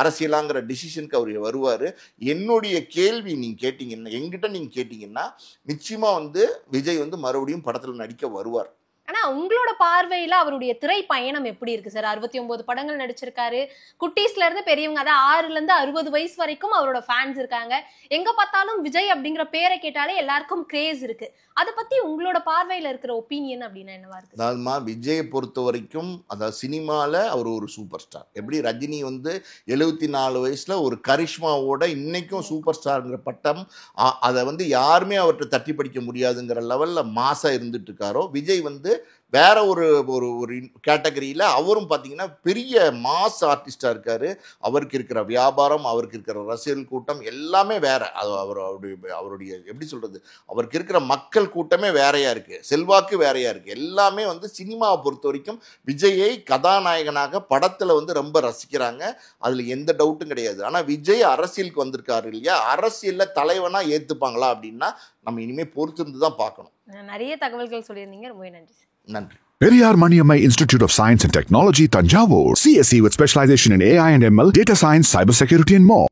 அரசியலாங்கிற டிசிஷனுக்கு அவர் வருவார். என்னுடைய கேள்வி நீங்கள் கேட்டிங்கன்னா, எங்கிட்ட நீங்கள் கேட்டிங்கன்னா, நிச்சயமாக வந்து விஜய் வந்து மறுபடியும் படத்தில் நடிக்க வருவார். ஆனா உங்களோட பார்வையில அவருடைய திரை பயணம் எப்படி இருக்கு சார்? 69 படங்கள் நடிச்சிருக்காரு. குட்டீஸ்ல இருந்து பெரியவங்க, அதாவது 6ல இருந்து 60 வயசு வரைக்கும் அவரோட ஃபேன்ஸ் இருக்காங்க. எங்க பார்த்தாலும் விஜய் அப்படிங்கிற பேரை கேட்டாலே எல்லாருக்கும் கிரேஸ் இருக்கு. அதை பத்தி உங்களோட பார்வையில இருக்கிற ஒப்பீனியன் அப்படின்னா என்னவா இருக்கு? அதாவதுமா, விஜயை பொறுத்த வரைக்கும் அதாவது சினிமாவில் அவர் ஒரு சூப்பர் ஸ்டார். எப்படி ரஜினி வந்து 74 வயசுல ஒரு கரிஷ்மாவோட இன்னைக்கும் சூப்பர் ஸ்டாருங்கிற பட்டம் அதை வந்து யாருமே அவர்கிட்ட தட்டி படிக்க முடியாதுங்கிற லெவலில் மாசாக இருந்துட்டு இருக்காரோ, விஜய் வந்து வேற ஒரு ஒரு ஒரு கேட்டகரியில் அவரும் பார்த்தீங்கன்னா பெரிய மாஸ் ஆர்டிஸ்டாக இருக்கார். அவருக்கு இருக்கிற வியாபாரம், அவருக்கு இருக்கிற ரசிகர்கள் கூட்டம் எல்லாமே வேற. அது அவருடைய எப்படி சொல்கிறது, அவருக்கு இருக்கிற மக்கள் கூட்டமே வேறையாக இருக்குது, செல்வாக்கு வேறையாக இருக்குது. எல்லாமே வந்து சினிமாவை பொறுத்த வரைக்கும் விஜயை கதாநாயகனாக படத்தில் வந்து ரொம்ப ரசிக்கிறாங்க. அதில் எந்த டவுட்டும் கிடையாது. ஆனால் விஜய் அரசியலுக்கு வந்திருக்காரு இல்லையா, அரசியலில் தலைவனாக ஏற்றுப்பாங்களா அப்படின்னா நம்ம இனிமேல் பொறுத்திருந்து தான் பார்க்கணும். நிறைய தகவல்கள் சொல்லியிருந்தீங்க, ரொம்ப நன்றி. நன்றி. Periyar Maniammai Institute of Science and Technology, Tanjavur. CSE with specialization in AI and ML, data science, cybersecurity and more.